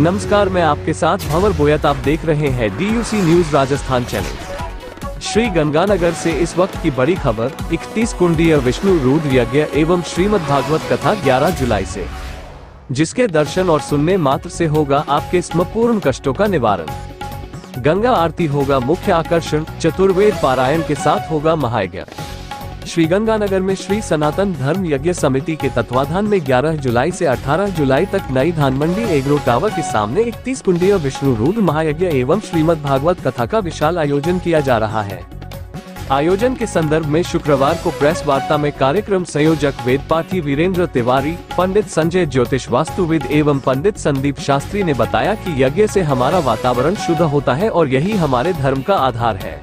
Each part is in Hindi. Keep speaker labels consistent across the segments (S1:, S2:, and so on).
S1: नमस्कार, मैं आपके साथ भंवर बोयत। आप देख रहे हैं DUC news Rajasthan channel. Shri Ganganagar से इस वक्त की बड़ी खबर। 31 कुंडीय विष्णु रुद्र यज्ञ एवं श्रीमद् भागवत कथा 11 जुलाई से, जिसके दर्शन और सुनने मात्र से होगा आपके स्मपूर्ण कष्टों का निवारण। गंगा आरती होगा मुख्य आकर्षण, चतुर्वेद पारायण के साथ होगा महायज्ञ। श्री गंगानगर में श्री सनातन धर्म यज्ञ समिति के तत्वाधान में 11 जुलाई से 18 जुलाई तक नई धानमंडी एग्रो टावर के सामने 31 कुंडीय विष्णु रुद्र महायज्ञ एवं श्रीमद् भागवत कथा का विशाल आयोजन किया जा रहा है। आयोजन के संदर्भ में शुक्रवार को प्रेस वार्ता में कार्यक्रम संयोजक वेदपाठी वीरेंद्र तिवारी, पंडित संजय ज्योतिष वास्तुविद एवं पंडित संदीप शास्त्री ने बताया कि यज्ञ से हमारा वातावरण शुद्ध होता है और यही हमारे धर्म का आधार है।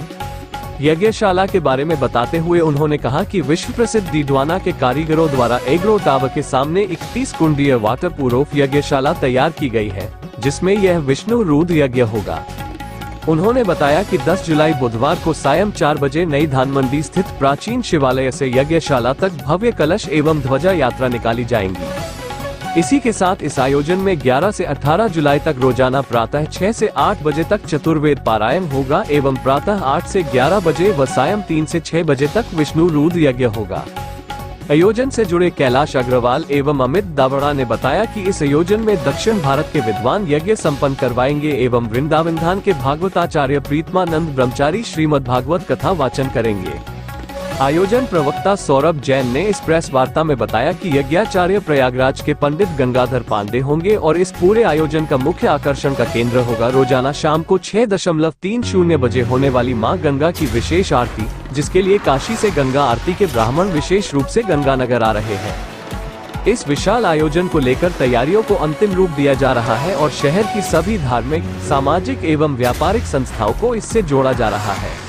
S1: यज्ञशाला के बारे में बताते हुए उन्होंने कहा कि विश्व प्रसिद्ध डीडवाना के कारीगरों द्वारा एग्रो टावर के सामने 31 कुंडीय वाटर प्रूफ यज्ञशाला तैयार की गई है, जिसमें यह विष्णु रुद्र यज्ञ होगा। उन्होंने बताया कि 10 जुलाई बुधवार को सायं 4 बजे नई धानमंडी स्थित प्राचीन शिवालय से यज्ञशाला तक भव्य कलश एवं ध्वजा यात्रा निकाली जाएंगी। इसी के साथ इस आयोजन में 11 से 18 जुलाई तक रोजाना प्रातः 6 से 8 बजे तक चतुर्वेद पारायण होगा एवं प्रातः 8 से 11 बजे व सायं 3 से 6 बजे तक विष्णु रुद्र यज्ञ होगा। आयोजन से जुड़े कैलाश अग्रवाल एवं अमित दावड़ा ने बताया कि इस आयोजन में दक्षिण भारत के विद्वान यज्ञ संपन्न करवाएंगे एवं वृंदावन धाम के भागवताचार्य प्रीतमानंद ब्रह्मचारी श्रीमद् भागवत कथा वाचन करेंगे। आयोजन प्रवक्ता सौरभ जैन ने इस प्रेस वार्ता में बताया कि यज्ञाचार्य प्रयागराज के पंडित गंगाधर पांडे होंगे और इस पूरे आयोजन का मुख्य आकर्षण का केंद्र होगा रोजाना शाम को 6:30 बजे होने वाली मां गंगा की विशेष आरती, जिसके लिए काशी से गंगा आरती के ब्राह्मण विशेष रूप से गंगानगर आ रहे हैं। इस विशाल आयोजन को लेकर तैयारियों को अंतिम रूप दिया जा रहा है और शहर की सभी धार्मिक, सामाजिक एवं व्यापारिक संस्थाओं को इससे जोड़ा जा रहा है।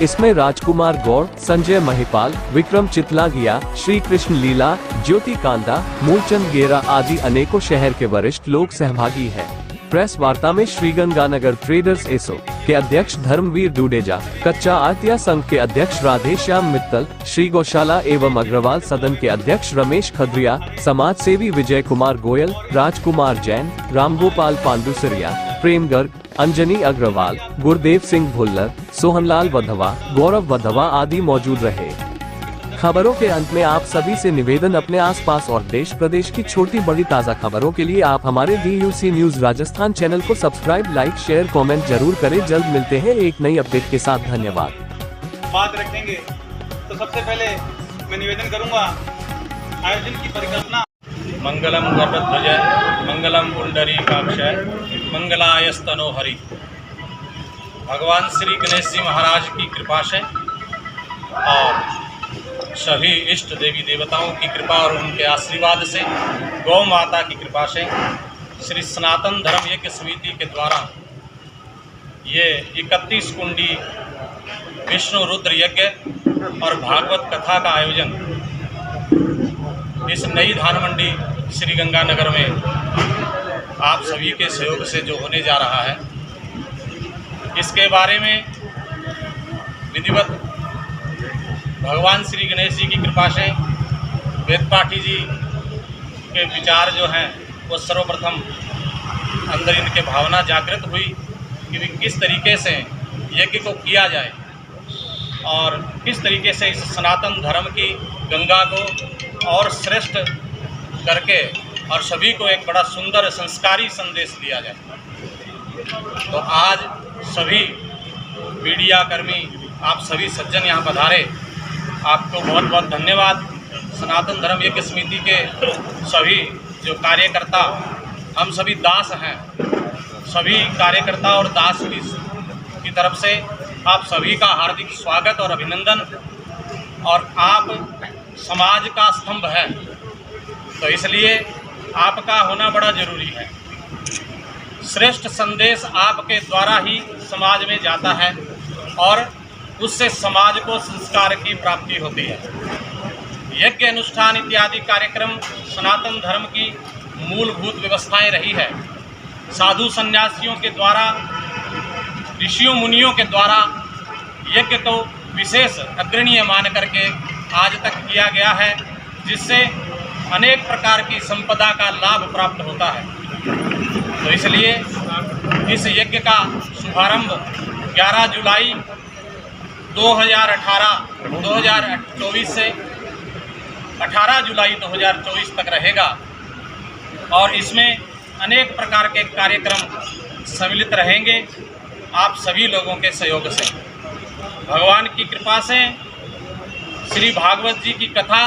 S1: इसमें राजकुमार गौड़, संजय महिपाल, विक्रम चितलागिया, श्री कृष्ण लीला, ज्योति कांदा, मूलचंद गेरा आदि अनेकों शहर के वरिष्ठ लोग सहभागी हैं। प्रेस वार्ता में श्री गंगानगर ट्रेडर्स एसो के अध्यक्ष धर्मवीर डुडेजा, कच्चा आरतिया संघ के अध्यक्ष राधेश्याम मित्तल, श्री गौशाला एवं अग्रवाल सदन के अध्यक्ष रमेश खद्रिया, समाज सेवी विजय कुमार गोयल, राजकुमार जैन, रामगोपाल पांडुसरिया, प्रेम गर्ग, अंजनी अग्रवाल, गुरदेव सिंह भुल्लर, सोहनलाल वधवा, गौरव वधवा आदि मौजूद रहे। खबरों के अंत में आप सभी से निवेदन, अपने आसपास और देश प्रदेश की छोटी बड़ी ताज़ा खबरों के लिए आप हमारे DUC न्यूज राजस्थान चैनल को सब्सक्राइब, लाइक, शेयर, कमेंट जरूर करें। जल्द मिलते हैं एक नई अपडेट के साथ। धन्यवाद।
S2: बात रखेंगे तो सबसे पहले मैं निवेदन करूंगा, आयोजन की परिकल्पना मंगलम गरुड़ध्वज मंगलम पुंडरीकाक्षय मंगलायस्तनो हरि। भगवान श्री गणेश जी महाराज की कृपा से और सभी इष्ट देवी देवताओं की कृपा और उनके आशीर्वाद से, गौ माता की कृपा से, श्री सनातन धर्म यज्ञ समिति के द्वारा ये 31 कुंडी विष्णु रुद्र यज्ञ और भागवत कथा का आयोजन इस नई धानमंडी श्री गंगानगर में आप सभी के सहयोग से जो होने जा रहा है, इसके बारे में विधिवत भगवान श्री गणेश जी की कृपा से वेदपाठी जी के विचार जो हैं वो सर्वप्रथम अंदर इनके भावना जागृत हुई कि किस तरीके से यज्ञ को किया जाए और किस तरीके से इस सनातन धर्म की गंगा को और श्रेष्ठ करके और सभी को एक बड़ा सुंदर संस्कारी संदेश दिया जाए। तो आज सभी मीडिया कर्मी, आप सभी सज्जन यहाँ पधारे, आपको बहुत बहुत धन्यवाद। सनातन धर्म यज्ञ समिति के सभी जो कार्यकर्ता, हम सभी दास हैं, सभी कार्यकर्ता और दास की तरफ से आप सभी का हार्दिक स्वागत और अभिनंदन। और आप समाज का स्तंभ है, तो इसलिए आपका होना बड़ा जरूरी है। श्रेष्ठ संदेश आपके द्वारा ही समाज में जाता है और उससे समाज को संस्कार की प्राप्ति होती है। यज्ञ अनुष्ठान इत्यादि कार्यक्रम सनातन धर्म की मूलभूत व्यवस्थाएं रही है। साधु सन्यासियों के द्वारा, ऋषियों मुनियों के द्वारा यज्ञ को विशेष अग्रणीय मान करके आज तक किया गया है, जिससे अनेक प्रकार की संपदा का लाभ प्राप्त होता है। तो इसलिए इस यज्ञ का शुभारंभ 11 जुलाई 2024 से 18 जुलाई 2024 तक रहेगा और इसमें अनेक प्रकार के कार्यक्रम सम्मिलित रहेंगे आप सभी लोगों के सहयोग से। भगवान की कृपा से श्री भागवत जी की कथा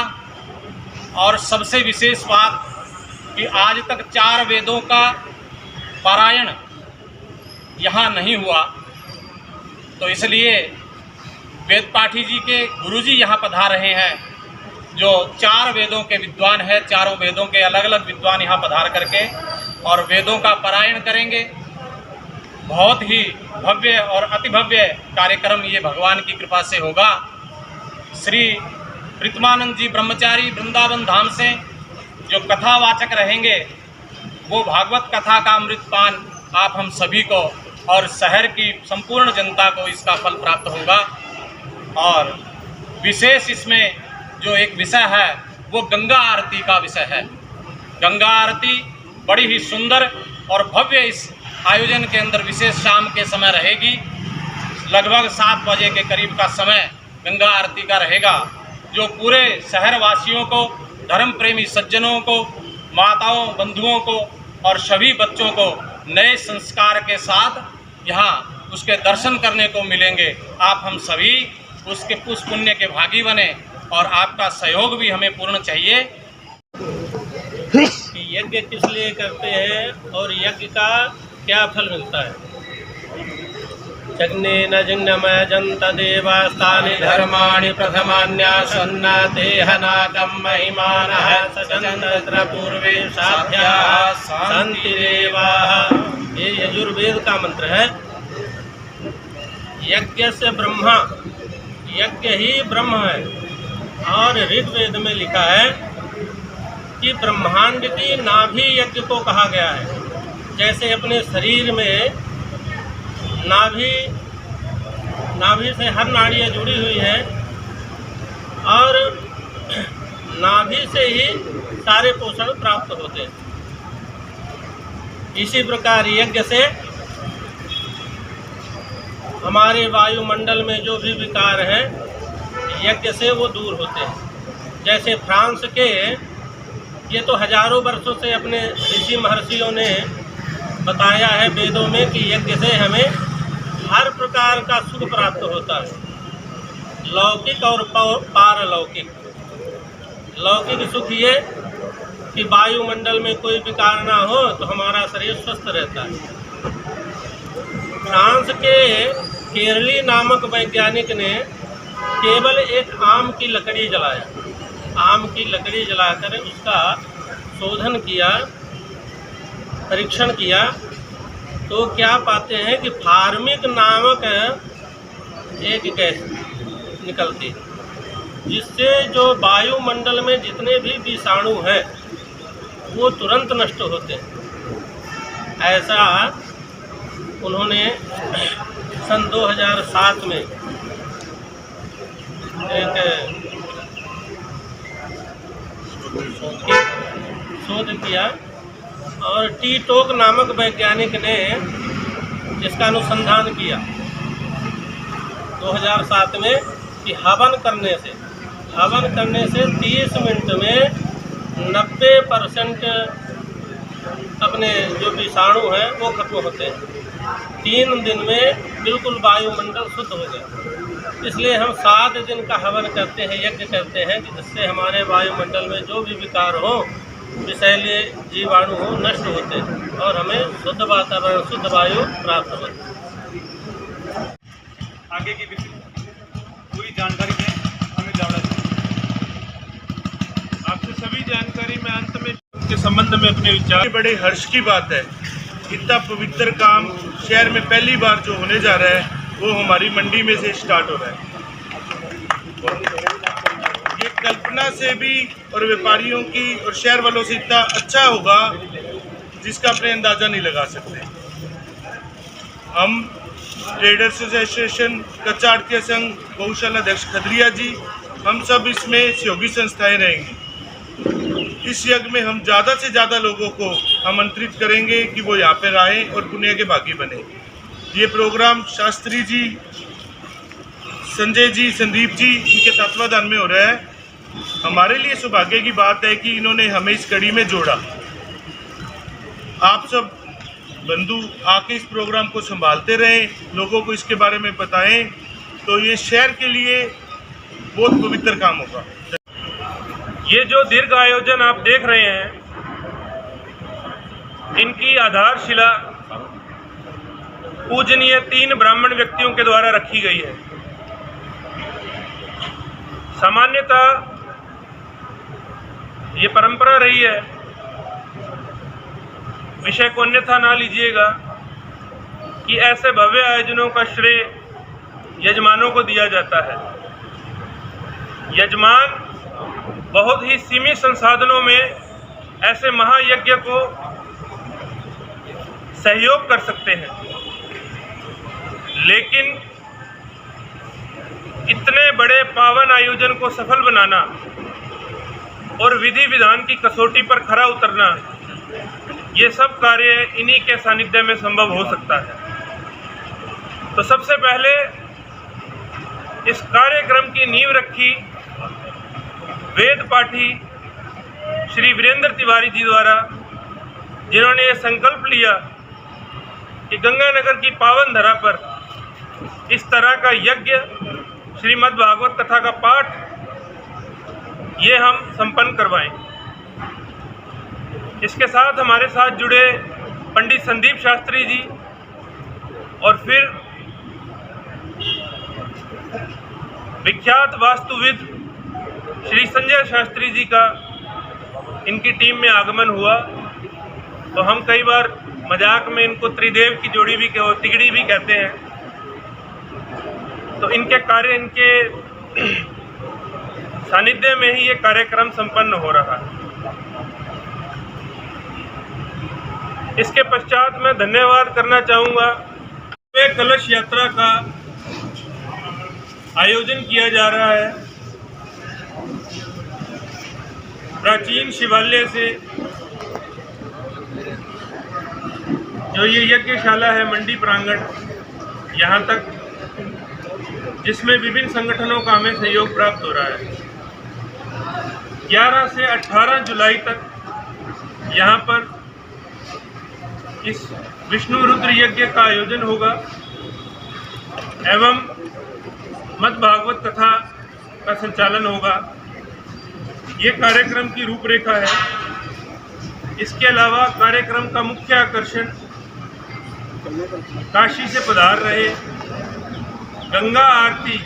S2: और सबसे विशेष बात कि आज तक 4 वेदों का पारायण यहाँ नहीं हुआ, तो इसलिए वेद पाठी जी के गुरुजी यहाँ पधार रहे हैं जो 4 वेदों के विद्वान हैं। चारों वेदों के अलग अलग विद्वान यहाँ पधार करके और वेदों का पारायण करेंगे। बहुत ही भव्य और अति भव्य कार्यक्रम ये भगवान की कृपा से होगा। श्री प्रीतमानंद जी ब्रह्मचारी वृंदावन धाम से जो कथावाचक रहेंगे वो भागवत कथा का अमृतपान आप हम सभी को और शहर की संपूर्ण जनता को इसका फल प्राप्त होगा। और विशेष इसमें जो एक विषय है वो गंगा आरती का विषय है। गंगा आरती बड़ी ही सुंदर और भव्य इस आयोजन के अंदर विशेष शाम के समय रहेगी। लगभग 7 बजे के करीब का समय गंगा आरती का रहेगा, जो पूरे शहर वासियों को, धर्म प्रेमी सज्जनों को, माताओं, बंधुओं को और सभी बच्चों को नए संस्कार के साथ यहाँ उसके दर्शन करने को मिलेंगे। आप हम सभी उसके उस पुण्य के भागी बने और आपका सहयोग भी हमें पूर्ण चाहिए।
S3: यज्ञ किस लिए करते हैं और यज्ञ का क्या फल मिलता है। यज्ञेन जिज्ञमयजन्त देवास्तानि धर्माणि प्रथमान्यासन्ना देहनाकं महिमानः सचन्द्र पूर्वे साध्याः सन्ति देवाः। ये यजुर्वेद का मंत्र है। यज्ञ से ब्रह्मा, यज्ञ ही ब्रह्म है। और ऋग्वेद में लिखा है कि ब्रह्मांड की नाभि यज्ञ को कहा गया है। जैसे अपने शरीर में नाभि से हर नाड़ियाँ जुड़ी हुई हैं और नाभि से ही सारे पोषण प्राप्त होते हैं। इसी प्रकार यज्ञ से हमारे वायुमंडल में जो भी विकार हैं यज्ञ से वो दूर होते हैं। जैसे फ्रांस के ये तो हजारों वर्षों से अपने ऋषि महर्षियों ने बताया है वेदों में कि यज्ञ से हमें हर प्रकार का सुख प्राप्त होता है, लौकिक और पारलौकिक। लौकिक सुख ये कि वायुमंडल में कोई विकार ना हो तो हमारा शरीर स्वस्थ रहता है। फ्रांस के केरली नामक वैज्ञानिक ने केवल एक आम की लकड़ी जलाया, आम की लकड़ी जलाकर उसका शोधन किया, परीक्षण किया, तो क्या पाते हैं कि फार्मिक नामक एक गैस निकलती है जिससे जो वायुमंडल में जितने भी विषाणु हैं वो तुरंत नष्ट होते हैं। ऐसा उन्होंने सन 2007 में एक शोध किया और टी टोक नामक वैज्ञानिक ने इसका अनुसंधान किया 2007 में कि हवन करने से 30 मिनट में 90% अपने जो विषाणु हैं वो खत्म होते हैं। 3 दिन में बिल्कुल वायुमंडल शुद्ध हो गया। इसलिए हम 7 दिन का हवन करते हैं, यज्ञ करते हैं कि जिससे हमारे वायुमंडल में जो भी विकार हो, विषैले जीवाणु हो, नष्ट होते हैं और हमें शुद्ध वातावरण, शुद्ध वायु प्राप्त होती है।
S4: आगे की पूरी जानकारी दें हमें ज़्यादा आपसे सभी जानकारी में अंत में के संबंध में अपने विचार। बड़े हर्ष की बात है, इतना पवित्र काम शहर में पहली बार जो होने जा रहा है वो हमारी मंडी में से स्टार्ट हो रहा है। ये कल्पना से भी और व्यापारियों की और शहर वालों से इतना अच्छा होगा जिसका अपने अंदाज़ा नहीं लगा सकते। हम ट्रेडर्स एसोसिएशन, कच्चा आढ़तिया संघ, गौशाला अध्यक्ष खदरिया जी, हम सब इसमें सहयोगी संस्थाएं रहेंगी। इस यज्ञ में हम ज़्यादा से ज़्यादा लोगों को आमंत्रित करेंगे कि वो यहाँ पर आएँ और पुण्य के भागी बने। ये प्रोग्राम शास्त्री जी, संजय जी, संदीप जी इनके तत्वाधान में हो रहा है। हमारे लिए सौभाग्य की बात है कि इन्होंने हमें इस कड़ी में जोड़ा। आप सब बंधु आके इस प्रोग्राम को संभालते रहें, लोगों को इसके बारे में बताएं, तो ये शहर के लिए बहुत पवित्र काम होगा।
S3: ये जो दीर्घ आयोजन आप देख रहे हैं, इनकी आधारशिला पूजनीय 3 ब्राह्मण व्यक्तियों के द्वारा रखी गई है। सामान्यतः ये परंपरा रही है, विषय को अन्यथा ना लीजिएगा, कि ऐसे भव्य आयोजनों का श्रेय यजमानों को दिया जाता है। यजमान बहुत ही सीमित संसाधनों में ऐसे महायज्ञ को सहयोग कर सकते हैं, लेकिन इतने बड़े पावन आयोजन को सफल बनाना और विधि विधान की कसौटी पर खरा उतरना, ये सब कार्य इन्हीं के सानिध्य में संभव हो सकता है। तो सबसे पहले इस कार्यक्रम की नींव रखी वेद पाठी श्री वीरेंद्र तिवारी जी द्वारा, जिन्होंने ये संकल्प लिया कि गंगानगर की पावन धरा पर इस तरह का यज्ञ, श्रीमद् भागवत कथा का पाठ, ये हम संपन्न करवाएं। इसके साथ हमारे साथ जुड़े पंडित संदीप शास्त्री जी और फिर विख्यात वास्तुविद श्री संजय शास्त्री जी का इनकी टीम में आगमन हुआ। तो हम कई बार मजाक में इनको त्रिदेव की जोड़ी भी तिगड़ी भी कहते हैं। तो इनके कार्य, इनके सानिध्य में ही ये कार्यक्रम संपन्न हो रहा है। इसके पश्चात मैं धन्यवाद करना चाहूँगा। कलश यात्रा का आयोजन किया जा रहा है। प्राचीन शिवालय से जो ये यज्ञशाला है, मंडी प्रांगण, यहाँ तक, जिसमें विभिन्न संगठनों का हमें सहयोग प्राप्त हो रहा है। 11 से 18 जुलाई तक यहाँ पर इस विष्णु रुद्र यज्ञ का आयोजन होगा एवं मद् भागवत कथा का संचालन होगा। ये कार्यक्रम की रूपरेखा है। इसके अलावा कार्यक्रम का मुख्य आकर्षण काशी से पधार रहे गंगा आरती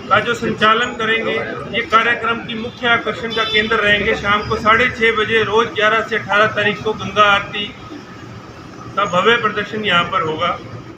S3: का जो संचालन करेंगे, ये कार्यक्रम की मुख्य आकर्षण का केंद्र रहेंगे। शाम को 6:30 बजे रोज 11 से 18 तारीख को गंगा आरती का भव्य प्रदर्शन यहाँ पर होगा।